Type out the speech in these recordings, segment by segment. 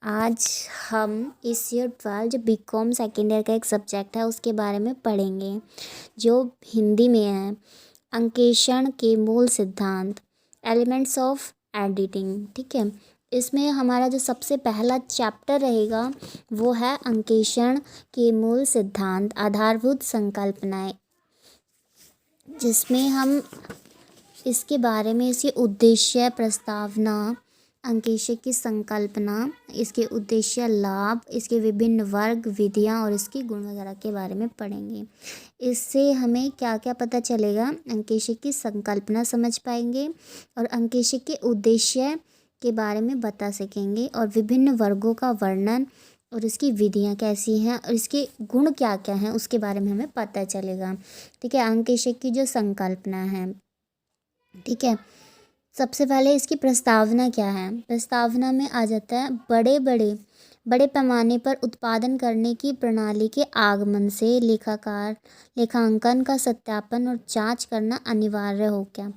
आज हम इस ईयर 12 जो बीकॉम सेकेंड ईयर का एक सब्जेक्ट है उसके बारे में पढ़ेंगे जो हिंदी में है। अंकेक्षण के मूल सिद्धांत, एलिमेंट्स ऑफ एडिटिंग। ठीक है, इसमें हमारा जो सबसे पहला चैप्टर रहेगा वो है अंकेक्षण के मूल सिद्धांत, आधारभूत संकल्पनाएं, जिसमें हम इसके बारे में इसके उद्देश्य, प्रस्तावना, अंकेक्षक की संकल्पना, इसके उद्देश्य, लाभ, इसके विभिन्न वर्ग, विधियाँ और इसके गुण वगैरह के बारे में पढ़ेंगे। इससे हमें क्या क्या पता चलेगा, अंकेक्षक की संकल्पना समझ पाएंगे और अंकेक्षक के उद्देश्य के बारे में बता सकेंगे और विभिन्न वर्गों का वर्णन और इसकी विधियाँ कैसी हैं और इसके गुण क्या क्या हैं उसके बारे में हमें पता चलेगा। ठीक है, अंकेक्षक की जो संकल्पना है। ठीक है, सबसे पहले इसकी प्रस्तावना क्या है। प्रस्तावना में आ जाता है बड़े पैमाने पर उत्पादन करने की प्रणाली के आगमन से लेखांकन का सत्यापन और जांच करना अनिवार्य हो गया।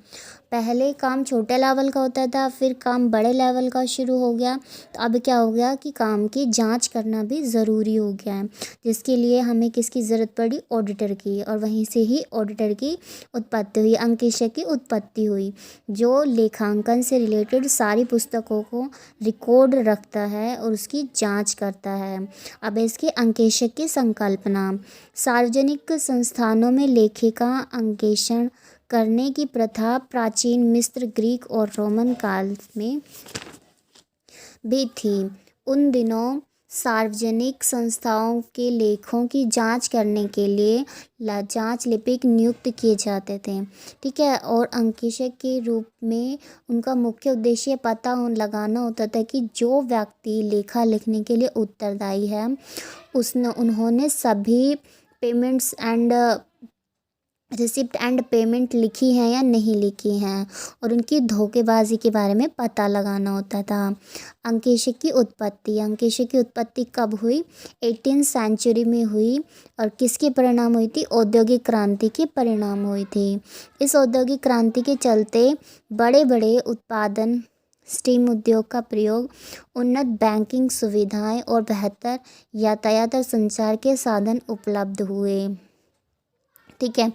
पहले काम छोटे लेवल का होता था, फिर काम बड़े लेवल का शुरू हो गया, तो अब क्या हो गया कि काम की जांच करना भी ज़रूरी हो गया है, जिसके लिए हमें किसकी ज़रूरत पड़ी, ऑडिटर की। और वहीं से ही ऑडिटर की उत्पत्ति हुई, अंकेक्षक की उत्पत्ति हुई, जो लेखांकन से रिलेटेड सारी पुस्तकों को रिकॉर्ड रखता है और उसकी जांच करता है। अब इसकी अंकेक्षक की संकल्पना, सार्वजनिक संस्थानों में लेखिका अंकेक्षण करने की प्रथा प्राचीन मिस्र, ग्रीक और रोमन काल में भी थी। उन दिनों सार्वजनिक संस्थाओं के लेखों की जांच करने के लिए जांच लिपिक नियुक्त किए जाते थे। ठीक है, और अंकेक्षक के रूप में उनका मुख्य उद्देश्य पता लगाना होता था कि जो व्यक्ति लेखा लिखने के लिए उत्तरदायी है उन्होंने सभी payments and receipt and payment लिखी हैं या नहीं लिखी हैं, और उनकी धोखेबाजी के बारे में पता लगाना होता था। अंकेक्षक की उत्पत्ति कब हुई, 18th सेंचुरी में हुई और किसके परिणाम हुई थी, औद्योगिक क्रांति के परिणाम हुई थी। इस औद्योगिक क्रांति के चलते बड़े बड़े उत्पादन, स्टीम उद्योग का प्रयोग, उन्नत बैंकिंग सुविधाएं और बेहतर यातायात और संचार के साधन उपलब्ध हुए। ठीक है,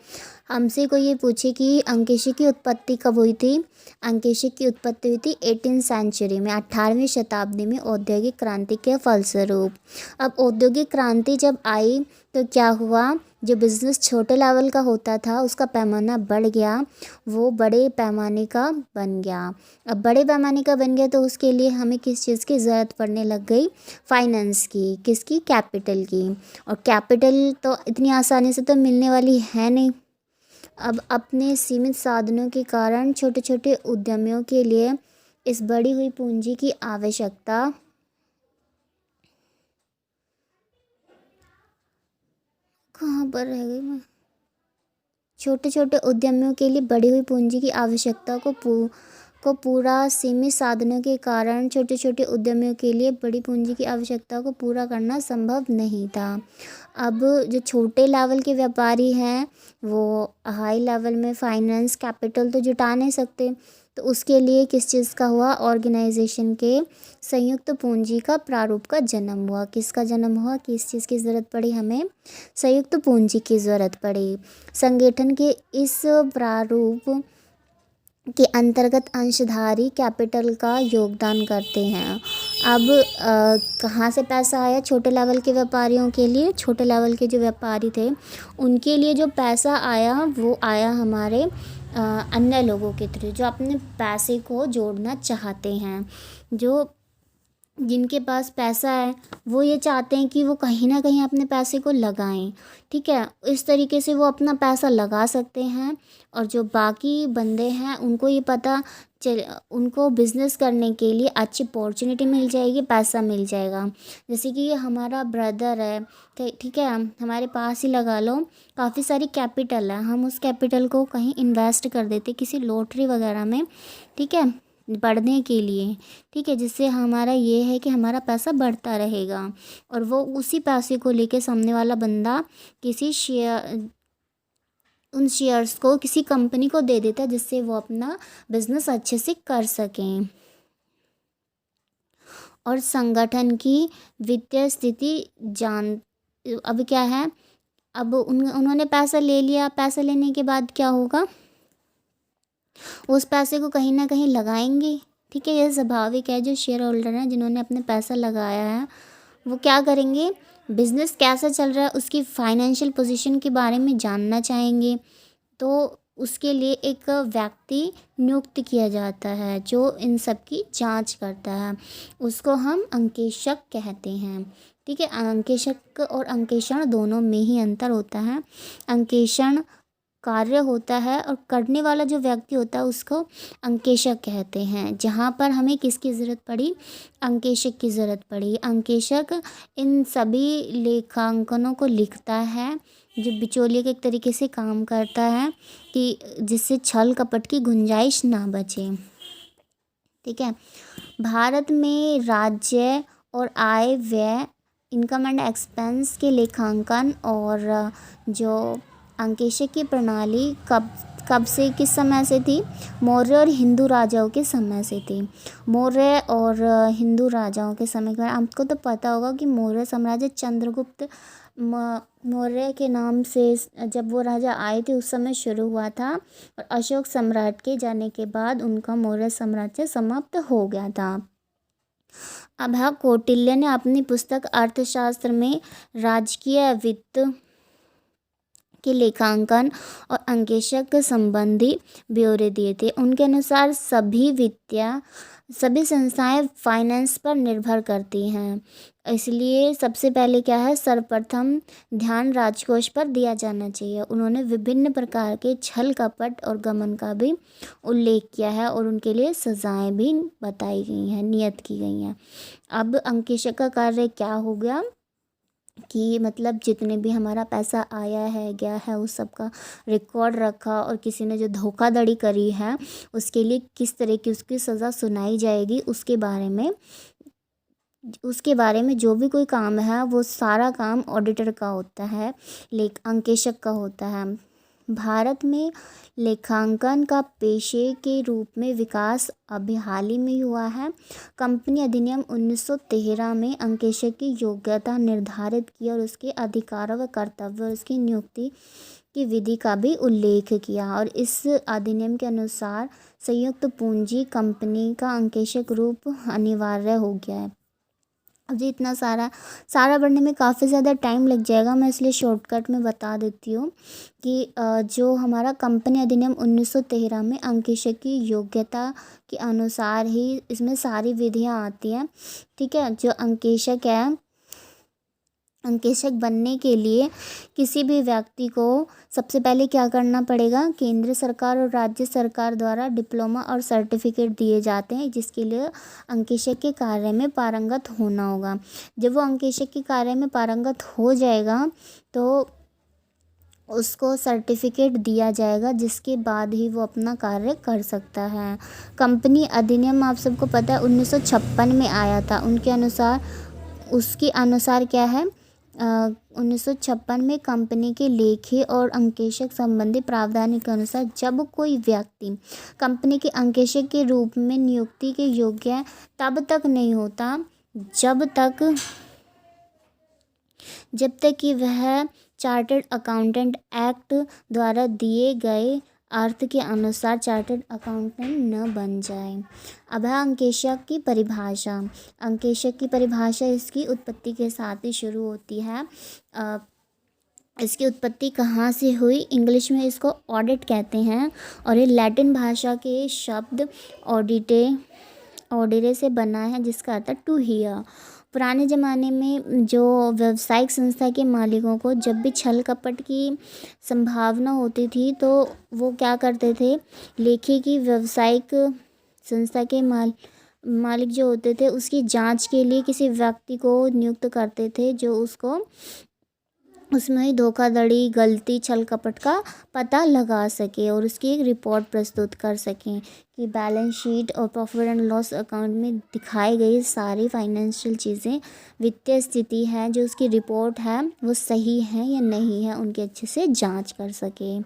हमसे कोई ये पूछे कि अंकेक्षक की उत्पत्ति कब हुई थी। अंकेक्षक की उत्पत्ति हुई थी 18th सेंचुरी में, 18वीं शताब्दी में, औद्योगिक क्रांति के फलस्वरूप। अब औद्योगिक क्रांति जब आई तो क्या हुआ, जो बिज़नेस छोटे लेवल का होता था उसका पैमाना बढ़ गया, वो बड़े पैमाने का बन गया। अब बड़े पैमाने का बन गया तो उसके लिए हमें किस चीज़ की ज़रूरत पड़ने लग गई, फाइनेंस की, किसकी, कैपिटल की। और कैपिटल तो इतनी आसानी से तो मिलने वाली है नहीं। अब अपने सीमित साधनों के कारण छोटे छोटे उद्यमियों के लिए इस बढ़ी हुई पूंजी की आवश्यकता कहाँ पर रह गई मैं, छोटे छोटे उद्यमियों के लिए बढ़ी हुई पूंजी की आवश्यकता को पूरा सीमित साधनों के कारण छोटे छोटे उद्यमियों के लिए बड़ी पूंजी की आवश्यकता को पूरा करना संभव नहीं था। अब जो छोटे लेवल के व्यापारी हैं वो हाई लेवल में फाइनेंस कैपिटल तो जुटा नहीं सकते, तो उसके लिए किस चीज़ का हुआ, ऑर्गेनाइजेशन के संयुक्त पूंजी का प्रारूप का जन्म हुआ। किसका जन्म हुआ, किस चीज़ की ज़रूरत पड़ी, हमें संयुक्त पूंजी की ज़रूरत पड़ी। संगठन के इस प्रारूप के अंतर्गत अंशधारी कैपिटल का योगदान करते हैं। अब कहाँ से पैसा आया, छोटे लेवल के व्यापारियों के लिए, छोटे लेवल के जो व्यापारी थे उनके लिए जो पैसा आया वो आया हमारे अन्य लोगों के थ्रू, जो अपने पैसे को जोड़ना चाहते हैं। जो जिनके पास पैसा है वो ये चाहते हैं कि वो कहीं ना कहीं अपने पैसे को लगाएं। ठीक है, इस तरीके से वो अपना पैसा लगा सकते हैं, और जो बाकी बंदे हैं उनको ये पता चल, उनको बिज़नेस करने के लिए अच्छी अपॉर्चुनिटी मिल जाएगी, पैसा मिल जाएगा। जैसे कि ये हमारा ब्रदर है, ठीक है, हमारे पास ही लगा लो काफ़ी सारी कैपिटल है, हम उस कैपिटल को कहीं इन्वेस्ट कर देते किसी लॉटरी वगैरह में, ठीक है, बढ़ने के लिए। ठीक है, जिससे हमारा ये है कि हमारा पैसा बढ़ता रहेगा, और वो उसी पैसे को लेके सामने वाला बंदा किसी उन शेयर्स को किसी कंपनी को दे देता है, जिससे वो अपना बिजनेस अच्छे से कर सकें। और संगठन की वित्तीय स्थिति जान। अब क्या है, अब उन्होंने पैसा ले लिया, पैसा लेने के बाद क्या होगा, उस पैसे को कहीं ना कहीं लगाएंगे। ठीक है, यह स्वाभाविक है। जो शेयर होल्डर हैं जिन्होंने अपने पैसा लगाया है वो क्या करेंगे, बिजनेस कैसा चल रहा है उसकी फाइनेंशियल पोजीशन के बारे में जानना चाहेंगे। तो उसके लिए एक व्यक्ति नियुक्त किया जाता है जो इन सब की जांच करता है, उसको हम अंकेशक कहते हैं। ठीक है, अंकेशक और अंकेषण दोनों में ही अंतर होता है। अंकेषण कार्य होता है और करने वाला जो व्यक्ति होता है उसको अंकेशक कहते हैं। जहाँ पर हमें किसकी ज़रूरत पड़ी, अंकेशक की ज़रूरत पड़ी। अंकेशक इन सभी लेखांकनों को लिखता है, जो बिचौलिए के एक तरीके से काम करता है कि जिससे छल कपट की गुंजाइश ना बचे। ठीक है, भारत में राज्य और आय व्यय, इनकम एंड एक्सपेंस के लेखांकन और जो अंकेशक की प्रणाली कब कब से किस समय से थी, मौर्य और हिंदू राजाओं के समय से थी। मौर्य और हिंदू राजाओं के समय के बारे में आपको तो पता होगा कि मौर्य साम्राज्य चंद्रगुप्त मौर्य के नाम से जब वो राजा आए थे उस समय शुरू हुआ था, और अशोक सम्राट के जाने के बाद उनका मौर्य साम्राज्य समाप्त हो गया था। अब कौटिल्य ने अपनी पुस्तक अर्थशास्त्र में राजकीय वित्त के लेखांकन और अंकेशक संबंधी ब्यौरे दिए थे। उनके अनुसार सभी संस्थाएं फाइनेंस पर निर्भर करती हैं, इसलिए सबसे पहले क्या है, सर्वप्रथम ध्यान राजकोष पर दिया जाना चाहिए। उन्होंने विभिन्न प्रकार के छल कपट और गमन का भी उल्लेख किया है और उनके लिए सजाएं भी बताई गई हैं, नियत की गई हैं। अब अंकेशक का कार्य क्या हो गया कि मतलब जितने भी हमारा पैसा आया है गया है उस सब का रिकॉर्ड रखा, और किसी ने जो धोखाधड़ी करी है उसके लिए किस तरह की उसकी सज़ा सुनाई जाएगी उसके बारे में जो भी कोई काम है वो सारा काम ऑडिटर का होता है, अंकेशक का होता है। भारत में लेखांकन का पेशे के रूप में विकास अभी हाल ही में हुआ है। कंपनी अधिनियम 1913 में अंकेशक की योग्यता निर्धारित की और उसके अधिकारों व कर्तव्य और उसकी नियुक्ति की विधि का भी उल्लेख किया, और इस अधिनियम के अनुसार संयुक्त पूंजी कंपनी का अंकेशक रूप अनिवार्य हो गया है। अब जी इतना सारा पढ़ने में काफ़ी ज़्यादा टाइम लग जाएगा, मैं इसलिए शॉर्टकट में बता देती हूँ कि जो हमारा कंपनी अधिनियम 1913 में अंकेशक की योग्यता के अनुसार ही इसमें सारी विधियाँ आती हैं। ठीक है, जो अंकेशक है, अंकेशक बनने के लिए किसी भी व्यक्ति को सबसे पहले क्या करना पड़ेगा, केंद्र सरकार और राज्य सरकार द्वारा डिप्लोमा और सर्टिफिकेट दिए जाते हैं, जिसके लिए अंकेशक के कार्य में पारंगत होना होगा। जब वो अंकेशक के कार्य में पारंगत हो जाएगा तो उसको सर्टिफिकेट दिया जाएगा, जिसके बाद ही वो अपना कार्य कर सकता है। कंपनी अधिनियम आप सबको पता है 1956 में आया था। उसके अनुसार क्या है, 1956 में कंपनी के लेखे और अंकेशक संबंधी प्रावधान के अनुसार जब कोई व्यक्ति कंपनी के अंकेशक के रूप में नियुक्ति के योग्य तब तक नहीं होता जब तक कि वह चार्टर्ड अकाउंटेंट एक्ट द्वारा दिए गए अर्थ के अनुसार चार्टर्ड अकाउंटेंट न बन जाए। अब है अंकेशक की परिभाषा। अंकेशक की परिभाषा इसकी उत्पत्ति के साथ ही शुरू होती है। इसकी उत्पत्ति कहाँ से हुई, इंग्लिश में इसको ऑडिट कहते हैं, और ये लैटिन भाषा के शब्द ऑडिरे से बना है, जिसका अर्थ है टू हियर। पुराने ज़माने में जो व्यावसायिक संस्था के मालिकों को जब भी छल कपट की संभावना होती थी तो वो क्या करते थे, लेखी की व्यावसायिक संस्था के मालिक जो होते थे उसकी जांच के लिए किसी व्यक्ति को नियुक्त करते थे, जो उसको उसमें ही धोखाधड़ी, गलती, छल कपट का पता लगा सके और उसकी एक रिपोर्ट प्रस्तुत कर सकें कि बैलेंस शीट और प्रॉफिट एंड लॉस अकाउंट में दिखाई गई सारी फाइनेंशियल चीज़ें, वित्तीय स्थिति है, जो उसकी रिपोर्ट है वो सही है या नहीं है, उनकी अच्छे से जांच कर सके।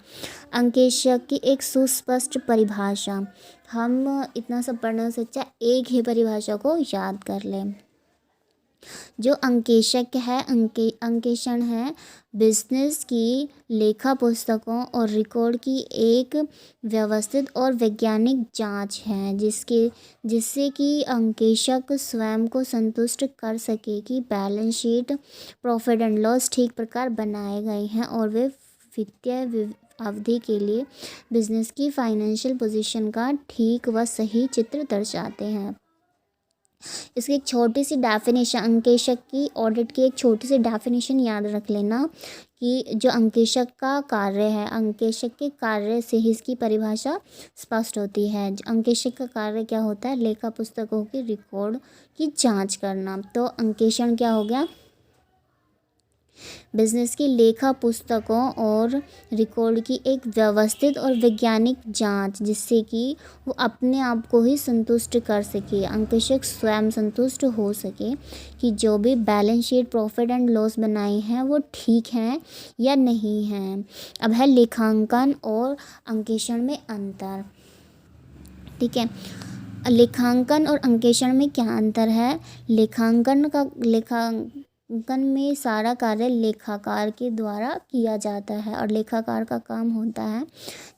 अंकेशक की एक सुस्पष्ट परिभाषा, हम इतना सब पढ़ने से अच्छा एक ही परिभाषा को याद कर लें। जो अंकेशक है, अंकेषण है बिजनेस की लेखा पुस्तकों और रिकॉर्ड की एक व्यवस्थित और वैज्ञानिक जांच है, जिससे कि अंकेशक स्वयं को संतुष्ट कर सके कि balance sheet, profit and loss ठीक प्रकार बनाए गए हैं और वे वित्तीय अवधि के लिए बिजनेस की फाइनेंशियल पोजीशन का ठीक व सही चित्र दर्शाते हैं। इसकी एक छोटी सी डेफिनेशन, अंकेशक की ऑडिट की एक छोटी सी डेफिनेशन याद रख लेना कि जो अंकेशक का कार्य है, अंकेशक के कार्य से ही इसकी परिभाषा स्पष्ट होती है। अंकेशक का कार्य क्या होता है? लेखा पुस्तकों की रिकॉर्ड की जांच करना। तो अंकेषण क्या हो गया? बिजनेस की लेखा पुस्तकों और रिकॉर्ड की एक व्यवस्थित और वैज्ञानिक जांच, जिससे कि वो अपने आप को ही संतुष्ट कर सके, अंकेशक स्वयं संतुष्ट हो सके कि जो भी balance sheet, profit and loss बनाई हैं वो ठीक हैं या नहीं हैं। अब है लेखांकन और अंकेषण में अंतर। ठीक है, लेखांकन और अंकेषण में क्या अंतर है? लेखांकन में सारा कार्य लेखाकार के द्वारा किया जाता है और लेखाकार का काम होता है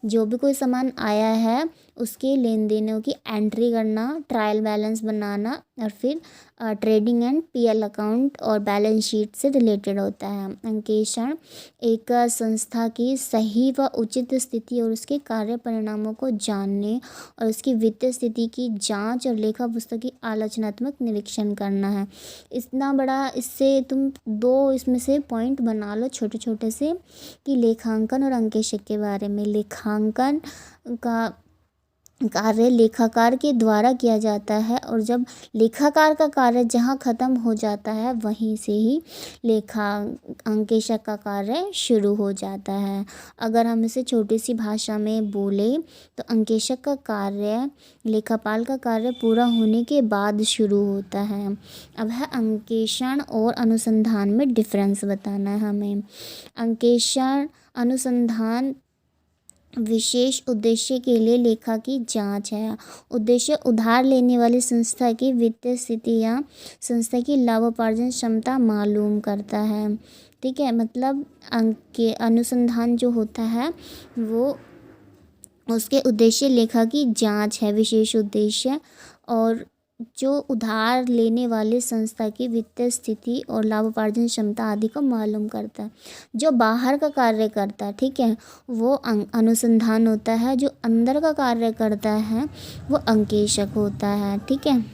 जो भी कोई सामान आया है उसके लेन देनों की एंट्री करना, ट्रायल बैलेंस बनाना और फिर ट्रेडिंग एंड पीएल अकाउंट और बैलेंस शीट से रिलेटेड होता है। अंकेषण एक संस्था की सही व उचित स्थिति और उसके कार्य परिणामों को जानने और उसकी वित्तीय स्थिति की जांच और लेखा पुस्तक की आलोचनात्मक निरीक्षण करना है। इतना बड़ा, इससे तुम दो इसमें से पॉइंट बना लो छोटे छोटे से कि लेखांकन और अंकेशक के बारे में। लेखांकन का कार्य लेखाकार के द्वारा किया जाता है और जब लेखाकार का कार्य जहाँ ख़त्म हो जाता है वहीं से ही अंकेशक का कार्य शुरू हो जाता है। अगर हम इसे छोटी सी भाषा में बोले तो अंकेशक का कार्य लेखापाल का कार्य पूरा होने के बाद शुरू होता है। अब है अंकेषण और अनुसंधान में डिफरेंस बताना है हमें। अंकेषण अनुसंधान विशेष उद्देश्य के लिए लेखा की जांच है। उद्देश्य उधार लेने वाली संस्था की वित्तीय स्थिति या संस्था की लाभोपार्जन क्षमता मालूम करता है। ठीक है, मतलब अनुसंधान जो होता है वो उसके उद्देश्य लेखा की जांच है, विशेष उद्देश्य, और जो उधार लेने वाले संस्था की वित्तीय स्थिति और लाभोपार्जन क्षमता आदि को मालूम करता है। जो बाहर का कार्य करता है, ठीक है, वो अनुसंधान होता है। जो अंदर का कार्य करता है वो अंकेशक होता है। ठीक है,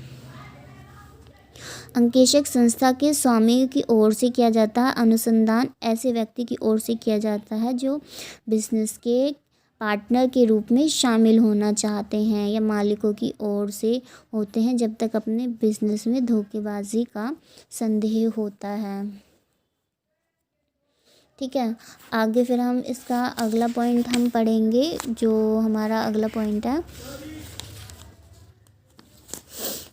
अंकेशक संस्था के स्वामी की ओर से किया जाता है। अनुसंधान ऐसे व्यक्ति की ओर से किया जाता है जो बिजनेस के पार्टनर के रूप में शामिल होना चाहते हैं या मालिकों की ओर से होते हैं जब तक अपने बिजनेस में धोखेबाजी का संदेह होता है। ठीक है, आगे फिर हम इसका अगला पॉइंट हम पढ़ेंगे। जो हमारा अगला पॉइंट है,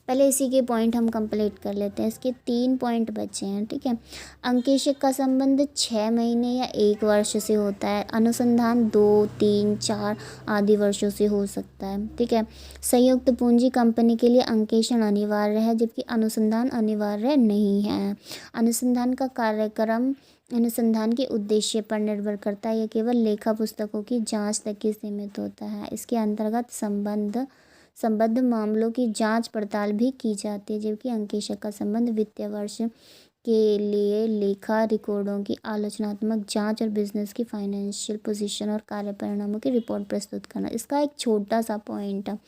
पहले इसी के पॉइंट हम कंप्लीट कर लेते हैं। इसके 3 पॉइंट बचे हैं। ठीक है, अंकेशक का संबंध 6 महीने या 1 वर्ष से होता है। अनुसंधान 2, 3, 4 आदि वर्षों से हो सकता है। ठीक है, संयुक्त पूंजी कंपनी के लिए अंकेषण अनिवार्य है जबकि अनुसंधान अनिवार्य नहीं है। अनुसंधान का कार्यक्रम अनुसंधान के उद्देश्य पर निर्भर करता है। यह केवल लेखा पुस्तकों की जांच तक ही सीमित होता है। इसके अंतर्गत संबद्ध मामलों की जांच पड़ताल भी की जाती है, जबकि अंकेशक का संबंध वित्तीय वर्ष के लिए लेखा रिकॉर्डों की आलोचनात्मक जांच और बिजनेस की फाइनेंशियल पोजीशन और कार्य परिणामों की रिपोर्ट प्रस्तुत करना। इसका एक छोटा सा पॉइंट है,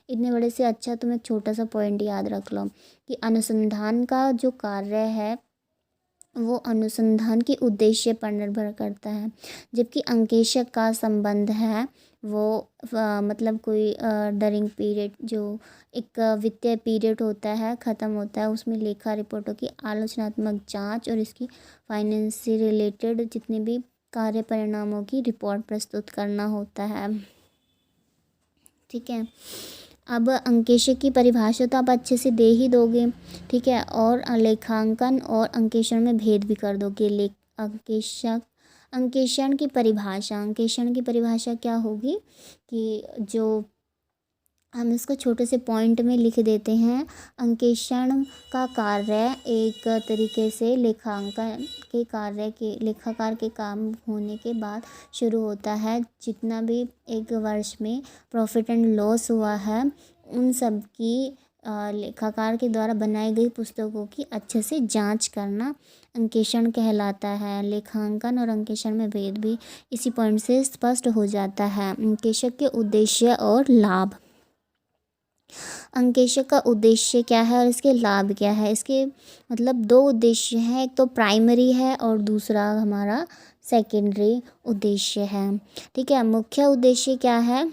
इतने बड़े से अच्छा तुम एक छोटा सा पॉइंट याद रख लो कि अनुसंधान का जो कार्य है वो अनुसंधान के उद्देश्य पर निर्भर करता है, जबकि अंकेशक का संबंध है वो मतलब कोई डरिंग पीरियड, जो एक वित्तीय पीरियड होता है, ख़त्म होता है, उसमें लेखा रिपोर्टों की आलोचनात्मक जांच और इसकी फाइनेंस से रिलेटेड जितने भी कार्य परिणामों की रिपोर्ट प्रस्तुत करना होता है। ठीक है, अब अंकेशक की परिभाषा तो आप अच्छे से दे ही दोगे। ठीक है, और लेखांकन और अंकेषण में भेद भी कर दोगे। अंकेषण की परिभाषा क्या होगी कि जो हम इसको छोटे से पॉइंट में लिख देते हैं। अंकेक्षण का कार्य एक तरीके से लेखांकन के कार्य के लेखाकार के काम होने के बाद शुरू होता है। जितना भी एक वर्ष में प्रॉफिट एंड लॉस हुआ है उन सब की लेखाकार के द्वारा बनाई गई पुस्तकों की अच्छे से जांच करना अंकेक्षण कहलाता है। लेखांकन और अंकेक्षण में भेद भी इसी पॉइंट से स्पष्ट हो जाता है। अंकेक्षक के उद्देश्य और लाभ। अंकेक्षक का उद्देश्य क्या है और इसके लाभ क्या है। इसके मतलब दो उद्देश्य हैं, एक तो प्राइमरी है और दूसरा हमारा सेकेंडरी उद्देश्य है। ठीक है, मुख्य उद्देश्य क्या है,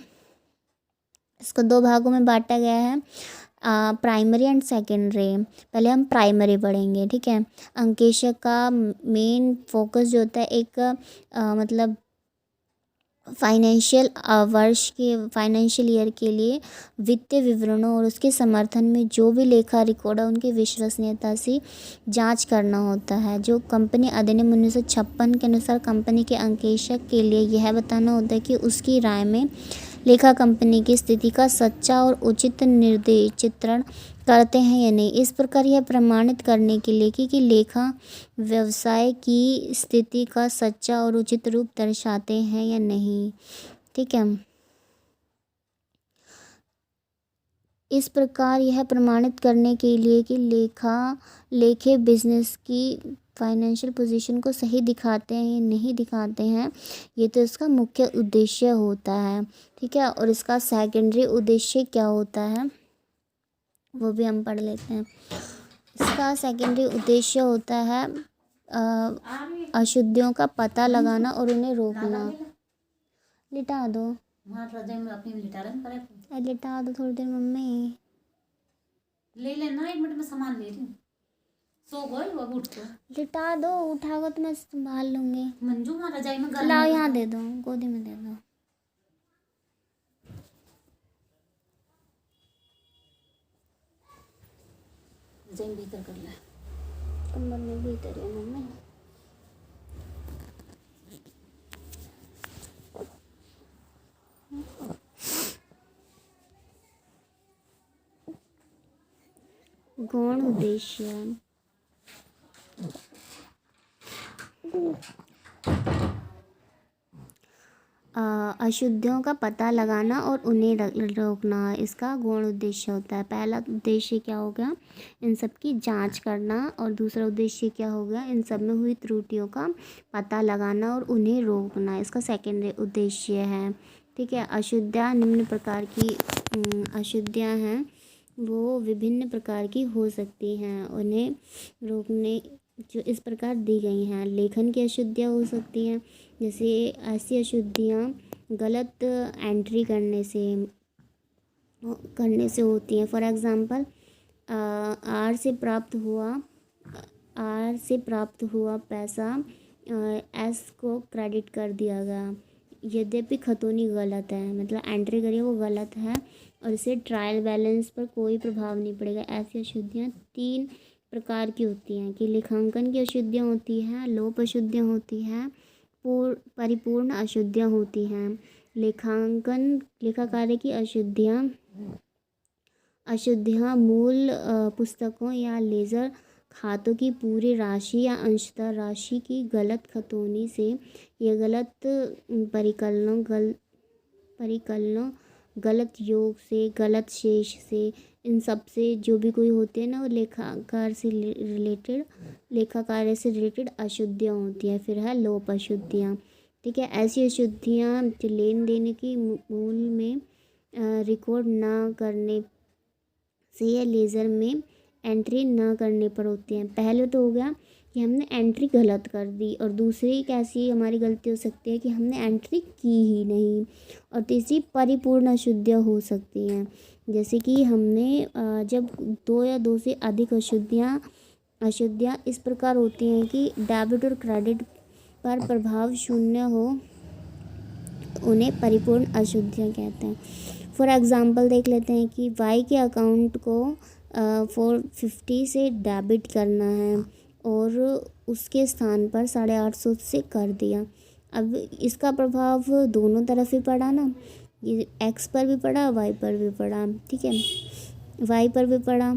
इसको दो भागों में बांटा गया है, प्राइमरी एंड सेकेंडरी। पहले हम प्राइमरी पढ़ेंगे। ठीक है, अंकेक्षक का मेन फोकस जो होता है एक मतलब फाइनेंशियल ईयर के लिए वित्तीय विवरणों और उसके समर्थन में जो भी लेखा रिकॉर्ड है उनकी विश्वसनीयता से जांच करना होता है। जो कंपनी अधिनियम 1956 के अनुसार कंपनी के अंकेक्षक के लिए यह बताना होता है कि उसकी राय में लेखा कंपनी की स्थिति का सच्चा और उचित निर्देश चित्रण करते हैं या नहीं। इस प्रकार यह प्रमाणित करने के लिए कि लेखा व्यवसाय की स्थिति का सच्चा और उचित रूप दर्शाते हैं या नहीं। ठीक है, इस प्रकार यह प्रमाणित करने के लिए कि लेखे बिजनेस की फाइनेंशियल पोजीशन को सही दिखाते हैं या नहीं दिखाते हैं, ये तो इसका मुख्य उद्देश्य होता है। ठीक है, और इसका सेकेंडरी उद्देश्य क्या होता है वो भी हम पढ़ लेते हैं। इसका सेकेंडरी उद्देश्य होता है अशुद्धियों का पता लगाना और उन्हें रोकना। लिटा दो, लिटा दो थोड़ी देर मम्मी। ले लेना, 1 मिनट में सामान ले रही हूँ। सो गई वो, उठ तो लिटा दो, उठाओ तो मैं संभाल लूंगी। मंजू वहाँ रजाई में लाओ यहाँ दे दो, गोदी में दे दो। रजाई भीतर कर ले, कमर में भीतर है मम्मी। गौण उद्देश्य। अशुद्धियों का पता लगाना और उन्हें रोकना इसका गौण उद्देश्य होता है। पहला उद्देश्य क्या हो गया, इन सब की जांच करना, और दूसरा उद्देश्य क्या हो गया, इन सब में हुई त्रुटियों का पता लगाना और उन्हें रोकना, इसका सेकेंडरी उद्देश्य है। ठीक है, अशुद्धियाँ निम्न प्रकार की अशुद्धियाँ हैं वो विभिन्न प्रकार की हो सकती हैं। उन्हें रोकने जो इस प्रकार दी गई हैं। लेखन की अशुद्धियाँ हो सकती हैं, जैसे ऐसी अशुद्धियाँ गलत एंट्री करने से होती हैं। फॉर एग्ज़ाम्पल, आर से प्राप्त हुआ पैसा एस को क्रेडिट कर दिया गया, यद्यपि खतौनी गलत है, मतलब एंट्री करिए वो गलत है और इससे ट्रायल बैलेंस पर कोई प्रभाव नहीं पड़ेगा। ऐसी अशुद्धियाँ 3 प्रकार की होती हैं कि लेखांकन की अशुद्धियाँ होती हैं, लोप अशुद्धियाँ होती हैं, परिपूर्ण अशुद्धियाँ होती हैं। लेखा कार्य की अशुद्धियाँ मूल पुस्तकों या लेजर खातों की पूरी राशि या अंशतः राशि की गलत खतौनी से या गलत परिकलनों गलत योग से, गलत शेष से, इन सब से जो भी कोई होते हैं ना वो लेखा कार्य से रिलेटेड अशुद्धियाँ होती हैं। फिर है लोप अशुद्धियाँ। ठीक है, ऐसी अशुद्धियाँ जो लेन देन की मूल में रिकॉर्ड ना करने से या लेज़र में एंट्री ना करने पर होती हैं। पहले तो हो गया कि हमने एंट्री गलत कर दी, और दूसरी कैसी हमारी गलती हो सकती है कि हमने एंट्री की ही नहीं, और तीसरी परिपूर्ण अशुद्धियाँ हो सकती हैं, जैसे कि हमने जब 2 या 2 से अधिक अशुद्धियाँ इस प्रकार होती हैं कि डेबिट और क्रेडिट पर प्रभाव शून्य हो, उन्हें परिपूर्ण अशुद्धियाँ कहते हैं। फॉर एग्ज़ाम्पल देख लेते हैं कि वाई के अकाउंट को 450 से डेबिट करना है और उसके स्थान पर 850 से कर दिया। अब इसका प्रभाव दोनों तरफ ही पड़ा ना, ये एक्स पर भी पढ़ा, वाई पर भी पढ़ा, ठीक है, वाई पर भी पढ़ा।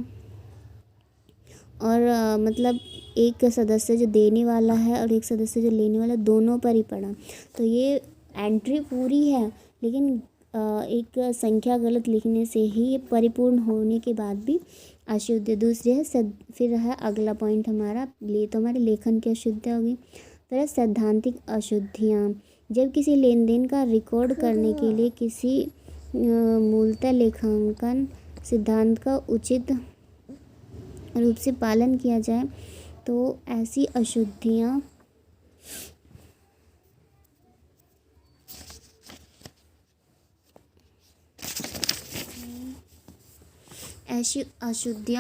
और मतलब एक सदस्य जो देने वाला है और एक सदस्य जो लेने वाला है, दोनों पर ही पढ़ा। तो ये एंट्री पूरी है, लेकिन एक संख्या गलत लिखने से ही ये परिपूर्ण होने के बाद भी अशुद्ध। दूसरी है फिर है अगला पॉइंट हमारा, तो हमारे लेखन की अशुद्धियाँ होगी। फिर है सैद्धांतिक अशुद्धियाँ। जब किसी लेन देन का रिकॉर्ड करने के लिए किसी मूलतः लेखांकन सिद्धांत का उचित रूप से पालन किया जाए तो ऐसी अशुद्धियाँ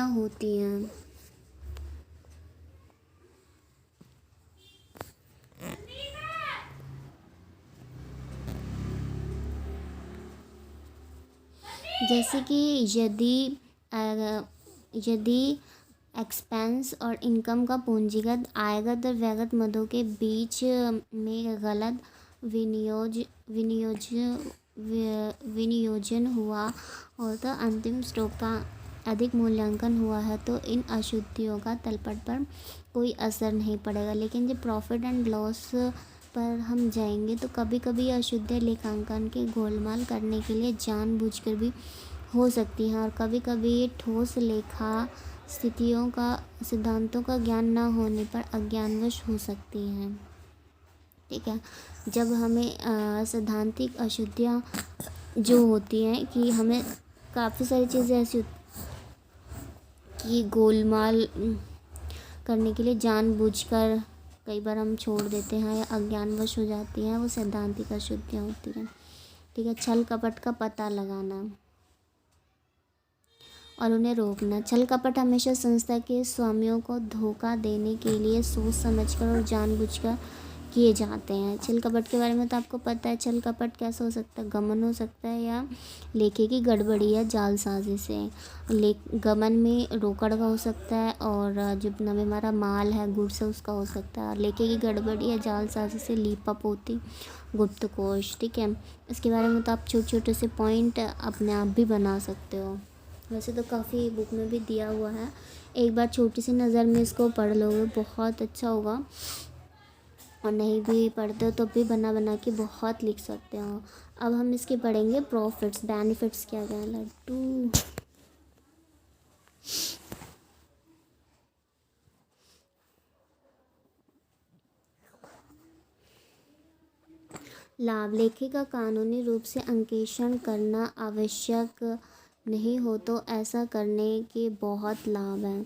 होती हैं। जैसे कि यदि एक्सपेंस और इनकम का पूंजीगत, आयगत और व्ययगत मदों के बीच में गलत विनियोजन हुआ और तो अंतिम स्टॉक का अधिक मूल्यांकन हुआ है तो इन अशुद्धियों का तलपट पर कोई असर नहीं पड़ेगा। लेकिन जब प्रॉफिट एंड लॉस पर हम जाएंगे तो कभी कभी अशुद्ध लेखांकन के गोलमाल करने के लिए जानबूझकर भी हो सकती हैं और कभी कभी ये ठोस लेखा सिद्धांतों का ज्ञान न होने पर अज्ञानवश हो सकती हैं। ठीक है, जब हमें सैद्धांतिक अशुद्धियाँ जो होती हैं कि हमें काफ़ी सारी चीज़ें ऐसी कि गोलमाल करने के लिए जानबूझकर कई बार हम छोड़ देते हैं या अज्ञानवश हो जाती हैं, वो सैद्धांतिक अशुद्धियाँ होती हैं। ठीक है, छल कपट का पता लगाना और उन्हें रोकना। छल कपट हमेशा संस्था के स्वामियों को धोखा देने के लिए सोच समझकर और जानबूझकर किए जाते हैं। छल कपट के बारे में तो आपको पता है, छल कपट कैसा हो सकता है, गमन हो सकता है या लेखे की गड़बड़ी या जालसाजी से। गमन में रोकड़ का हो सकता है और जो नवे हमारा माल है गुड्स है उसका हो सकता है, और लेखे की गड़बड़ी या जालसाजी से लीपापोती गुप्त कोश। ठीक है, इसके बारे में तो आप छोटे छोटे से पॉइंट अपने आप भी बना सकते हो। वैसे तो काफ़ी बुक में भी दिया हुआ है, एक बार छोटी सी नज़र में इसको पढ़ लोगे बहुत अच्छा होगा, और नहीं भी पढ़ते हो तो भी बना बना के बहुत लिख सकते हो। अब हम इसके पढ़ेंगे प्रॉफिट्स, बेनिफिट्स क्या क्या है। लड्डू लाभ। लेखे का कानूनी रूप से अंकेक्षण करना आवश्यक नहीं हो तो ऐसा करने के बहुत लाभ हैं।